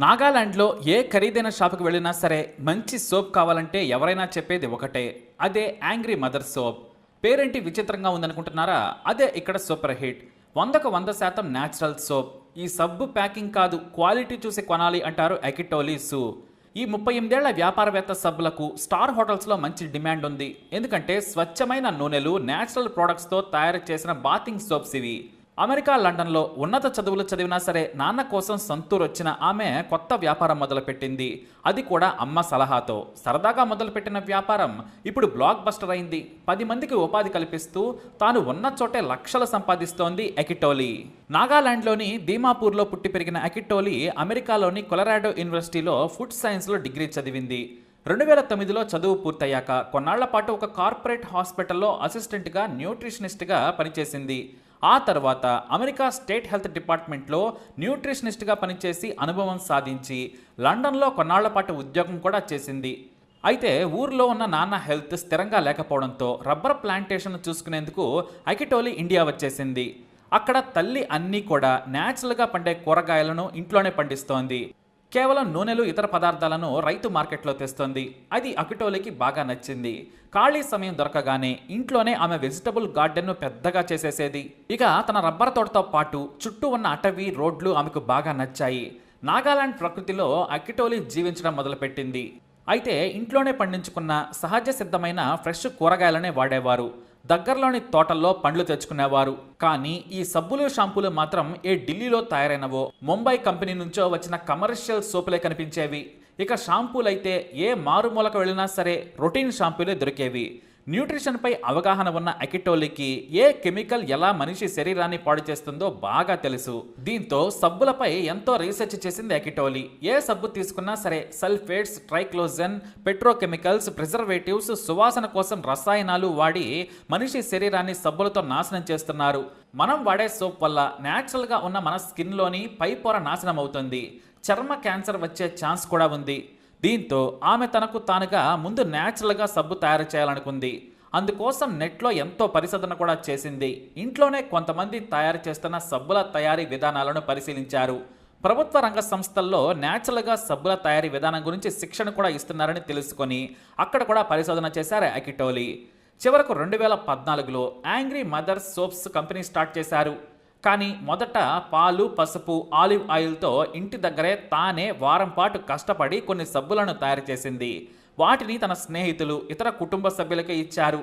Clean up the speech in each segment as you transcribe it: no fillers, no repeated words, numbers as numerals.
నాగాలాండ్లో ఏ ఖరీదైన షాపుకి వెళ్ళినా సరే మంచి సోప్ కావాలంటే ఎవరైనా చెప్పేది ఒకటే, అదే యాంగ్రీ మదర్ సోప్. పేరేంటి విచిత్రంగా ఉందనుకుంటున్నారా? అదే ఇక్కడ సూపర్ హిట్. 100% natural soap. ఈ సబ్బు ప్యాకింగ్ కాదు, క్వాలిటీ చూసి కొనాలి అంటారు అకిటోలి సు. ఈ 38 ఏళ్ల వ్యాపారవేత్త సబ్బులకు స్టార్ హోటల్స్లో మంచి డిమాండ్ ఉంది. ఎందుకంటే స్వచ్ఛమైన నూనెలు, న్యాచురల్ ప్రొడక్ట్స్తో తయారు చేసిన బాతింగ్ సోప్స్ ఇవి. అమెరికా లండన్లో ఉన్నత చదువులు చదివినా సరే నాన్న కోసం సంతూర్ వచ్చిన ఆమె కొత్త వ్యాపారం మొదలుపెట్టింది. అది కూడా అమ్మ సలహాతో. సరదాగా మొదలుపెట్టిన వ్యాపారం ఇప్పుడు బ్లాక్ బస్టర్ అయింది. 10 మందికి ఉపాధి కల్పిస్తూ తాను ఉన్న చోటే లక్షలు సంపాదిస్తోంది అకిటోలి. నాగాలాండ్లోని దీమాపూర్లో పుట్టి పెరిగిన అకిటోలి అమెరికాలోని కొలరాడో యూనివర్సిటీలో ఫుడ్ సైన్స్లో డిగ్రీ చదివింది. 2009లో చదువు పూర్తయ్యాక కొన్నాళ్ల పాటు ఒక కార్పొరేట్ హాస్పిటల్లో అసిస్టెంట్గా, న్యూట్రిషనిస్ట్గా పనిచేసింది. ఆ తర్వాత అమెరికా స్టేట్ హెల్త్ డిపార్ట్మెంట్లో న్యూట్రిషనిస్ట్గా పనిచేసి అనుభవం సాధించి లండన్లో కొన్నాళ్ల పాటు ఉద్యోగం కూడా చేసింది. అయితే ఊర్లో ఉన్న నాన్న హెల్త్ స్థిరంగా లేకపోవడంతో రబ్బర్ ప్లాంటేషన్ చూసుకునేందుకు అకిటోలి ఇండియా వచ్చేసింది. అక్కడ తల్లి అన్నీ కూడా న్యాచురల్గా పండే కూరగాయలను ఇంట్లోనే పండిస్తోంది. కేవలం నూనెలు, ఇతర పదార్థాలను రైతు మార్కెట్లో తెస్తోంది. అది అకిటోలికి బాగా నచ్చింది. ఖాళీ సమయం దొరకగానే ఇంట్లోనే ఆమె వెజిటబుల్ గార్డెన్ను పెద్దగా చేసేసేది. ఇక తన రబ్బర్ తోటతో పాటు చుట్టూ ఉన్న అటవీ, రోడ్లు ఆమెకు బాగా నచ్చాయి. నాగాలాండ్ ప్రకృతిలో అకిటోలి జీవించడం మొదలుపెట్టింది. అయితే ఇంట్లోనే పండించుకున్న సహజ సిద్ధమైన ఫ్రెష్ కూరగాయలనే వాడేవారు. దగ్గరలోని తోటల్లో పండ్లు తెచ్చుకునేవారు. కానీ ఈ సబ్బులు, షాంపూలు మాత్రం ఏ ఢిల్లీలో తయారైనవో, ముంబై కంపెనీ నుంచో వచ్చిన కమర్షియల్ సోపులే కనిపించేవి. ఇక షాంపూలైతే ఏ మారుమూలకు వెళ్ళినా సరే రొటీన్ షాంపూలే దొరికేవి. న్యూట్రిషన్పై అవగాహన ఉన్న అకిటోలికి ఏ కెమికల్ ఎలా మనిషి శరీరాన్ని పాడు చేస్తుందో బాగా తెలుసు. దీంతో సబ్బులపై ఎంతో రీసెర్చ్ చేసింది అకిటోలి. ఏ సబ్బు తీసుకున్నా సరే సల్ఫేట్స్, ట్రైక్లోజన్, పెట్రోకెమికల్స్, ప్రిజర్వేటివ్స్, సువాసన కోసం రసాయనాలు వాడి మనిషి శరీరాన్ని సబ్బులతో నాశనం చేస్తున్నారు. మనం వాడే సోప్ వల్ల న్యాచురల్గా ఉన్న మన స్కిన్లోని పై పొర నాశనం అవుతుంది. చర్మ క్యాన్సర్ వచ్చే ఛాన్స్ కూడా ఉంది. దీంతో ఆమె తనకు తానుగా ముందు న్యాచురల్గా సబ్బు తయారు చేయాలనుకుంది. అందుకోసం నెట్లో ఎంతో పరిశోధన కూడా చేసింది. ఇంట్లోనే కొంతమంది తయారు చేస్తున్న సబ్బుల తయారీ విధానాలను పరిశీలించారు. ప్రభుత్వ రంగ సంస్థల్లో న్యాచురల్గా సబ్బుల తయారీ విధానం గురించి శిక్షణ కూడా ఇస్తున్నారని తెలుసుకొని అక్కడ కూడా పరిశోధన చేశారు అకిటోలి. చివరకు 2014లో angry mother soaps company start చేశారు. కానీ మొదట పాలు, పసుపు, ఆలివ్ ఆయిల్తో ఇంటి దగ్గరే తానే వారం పాటు కష్టపడి కొన్ని సబ్బులను తయారు చేసింది. వాటిని తన స్నేహితులు, ఇతర కుటుంబ సభ్యులకే ఇచ్చారు.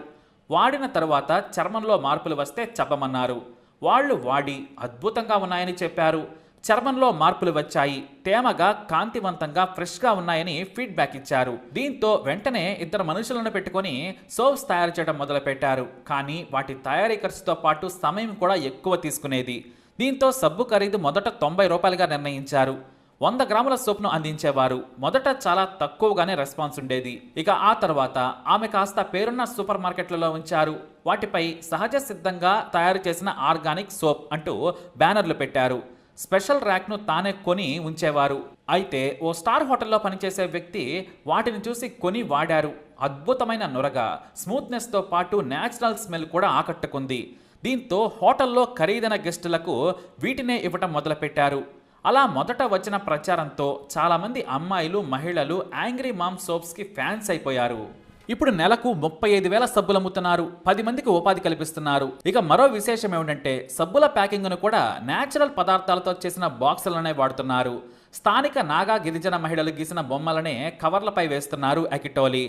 వాడిన తరువాత చర్మంలో మార్పులు వస్తే చెప్పమన్నారు. వాళ్ళు వాడి అద్భుతంగా ఉన్నాయని చెప్పారు. చర్మంలో మార్పులు వచ్చాయి, తేమగా, కాంతివంతంగా, ఫ్రెష్గా ఉన్నాయని ఫీడ్బ్యాక్ ఇచ్చారు. దీంతో వెంటనే 2 మనుషులను పెట్టుకొని సోప్స్ తయారు చేయడం మొదలుపెట్టారు. కానీ వాటి తయారీ ఖర్చుతో పాటు సమయం కూడా ఎక్కువ తీసుకునేది. దీంతో సబ్బు ఖరీదు మొదట ₹90గా నిర్ణయించారు. 100 గ్రాముల సోప్ను అందించేవారు. మొదట చాలా తక్కువగానే రెస్పాన్స్ ఉండేది. ఇక ఆ తర్వాత ఆమె కాస్త పేరున్న సూపర్ మార్కెట్లలో ఉంచారు. వాటిపై సహజ సిద్ధంగా తయారు చేసిన ఆర్గానిక్ సోప్ అంటూ బ్యానర్లు పెట్టారు. స్పెషల్ ర్యాక్ను తానే కొని ఉంచేవారు. అయితే ఓ స్టార్ హోటల్లో పనిచేసే వ్యక్తి వాటిని చూసి కొని వాడారు. అద్భుతమైన నురగ, స్మూత్నెస్తో పాటు న్యాచురల్ స్మెల్ కూడా ఆకట్టుకుంది. దీంతో హోటల్లో ఖరీదైన గెస్టులకు వీటినే ఇవ్వటం మొదలుపెట్టారు. అలా మొదట వచ్చిన ప్రచారంతో చాలామంది అమ్మాయిలు, మహిళలు యాంగ్రీ మామ్ సోప్స్కి ఫ్యాన్స్ అయిపోయారు. ఇప్పుడు నెలకు 35,000 సబ్బులు అమ్ముతున్నారు. 10 మందికి ఉపాధి కల్పిస్తున్నారు. ఇక మరో విశేషం ఏమిటంటే సబ్బుల ప్యాకింగ్ను కూడా న్యాచురల్ పదార్థాలతో చేసిన బాక్సులనే వాడుతున్నారు. స్థానిక నాగా గిరిజన మహిళలు గీసిన బొమ్మలనే కవర్లపై వేస్తున్నారు అకిటోలి.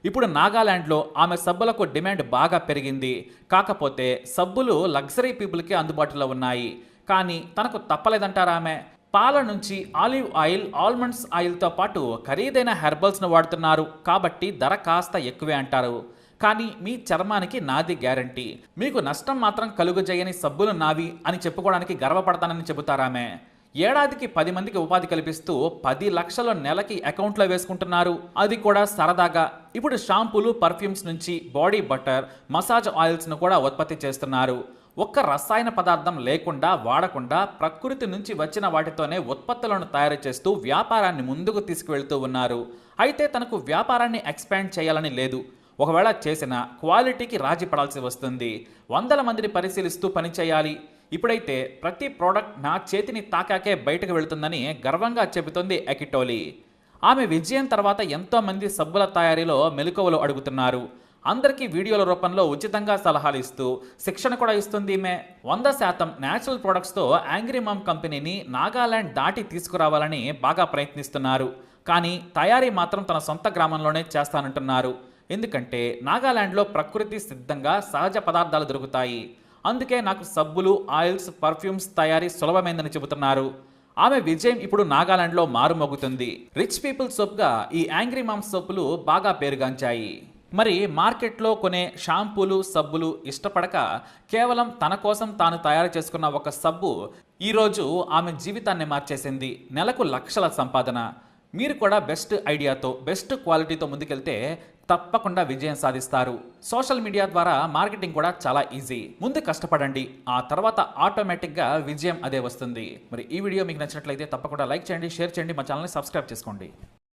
ఇప్పుడు నాగాలాండ్లో ఆమె సబ్బులకు డిమాండ్ బాగా పెరిగింది. కాకపోతే సబ్బులు లగ్జరీ పీపుల్కి అందుబాటులో ఉన్నాయి. కానీ తనకు తప్పలేదంటారామె. పాల నుంచి ఆలివ్ ఆయిల్, ఆల్మండ్స్ ఆయిల్తో పాటు ఖరీదైన హెర్బల్స్ను వాడుతున్నారు. కాబట్టి ధర కాస్త ఎక్కువే అంటారు. కానీ మీ చర్మానికి నాది గ్యారంటీ, మీకు నష్టం మాత్రం కలుగజేయని సబ్బులు నావి అని చెప్పుకోవడానికి గర్వపడతానని చెబుతారామె. ఏడాదికి 10 మందికి ఉపాధి కల్పిస్తూ 10 లక్షలు నెలకి అకౌంట్లో వేసుకుంటున్నారు. అది కూడా సరదాగా. ఇప్పుడు షాంపూలు, పర్ఫ్యూమ్స్ నుంచి బాడీ బటర్, మసాజ్ ఆయిల్స్ను కూడా ఉత్పత్తి చేస్తున్నారు. ఒక్క రసాయన పదార్థం లేకుండా, వాడకుండా ప్రకృతి నుంచి వచ్చిన వాటితోనే ఉత్పత్తులను తయారు చేస్తూ వ్యాపారాన్ని ముందుకు తీసుకువెళ్తూ ఉన్నారు. అయితే తనకు వ్యాపారాన్ని ఎక్స్పాండ్ చేయాలని లేదు. ఒకవేళ చేసిన క్వాలిటీకి రాజీ పడాల్సి వస్తుంది. 100 మందిని పరిశీలిస్తూ పనిచేయాలి. ఇప్పుడైతే ప్రతి ప్రోడక్ట్ నా చేతిని తాకాకే బయటకు వెళుతుందని గర్వంగా చెబుతోంది ఎకిటోలి. ఆమె విజయం తర్వాత ఎంతో మంది సబ్బుల తయారీలో మెలకువలు అడుగుతున్నారు. అందరికీ వీడియోల రూపంలో ఉచితంగా సలహాలు ఇస్తూ శిక్షణ కూడా ఇస్తుంది ఈమె. 100% న్యాచురల్ ప్రొడక్ట్స్తో యాంగ్రీ మామ్ కంపెనీని నాగాలాండ్ దాటి తీసుకురావాలని బాగా ప్రయత్నిస్తున్నారు. కానీ తయారీ మాత్రం తన సొంత గ్రామంలోనే చేస్తానంటున్నారు. ఎందుకంటే నాగాలాండ్లో ప్రకృతి సిద్ధంగా సహజ పదార్థాలు దొరుకుతాయి. అందుకే నాకు సబ్బులు, ఆయిల్స్, పర్ఫ్యూమ్స్ తయారీ సులభమైందని చెబుతున్నారు. ఆమె విజయం ఇప్పుడు నాగాలాండ్లో మారుమోగుతుంది. రిచ్ పీపుల్ సోప్గా ఈ యాంగ్రీ మామ్ సోపులు బాగా పేరుగాంచాయి. మరి మార్కెట్లో కొనే షాంపూలు, సబ్బులు ఇష్టపడక కేవలం తన కోసం తాను తయారు చేసుకున్న ఒక సబ్బు ఈరోజు ఆమె జీవితాన్ని మార్చేసింది. నెలకు లక్షల సంపాదన. మీరు కూడా బెస్ట్ ఐడియాతో, బెస్ట్ క్వాలిటీతో ముందుకెళ్తే తప్పకుండా విజయం సాధిస్తారు. సోషల్ మీడియా ద్వారా మార్కెటింగ్ కూడా చాలా ఈజీ. ముందు కష్టపడండి, ఆ తర్వాత ఆటోమేటిక్గా విజయం అదే వస్తుంది. మరి ఈ వీడియో మీకు నచ్చినట్లయితే తప్పకుండా లైక్ చేయండి, షేర్ చేయండి, మా ఛానల్ని సబ్స్క్రైబ్ చేసుకోండి.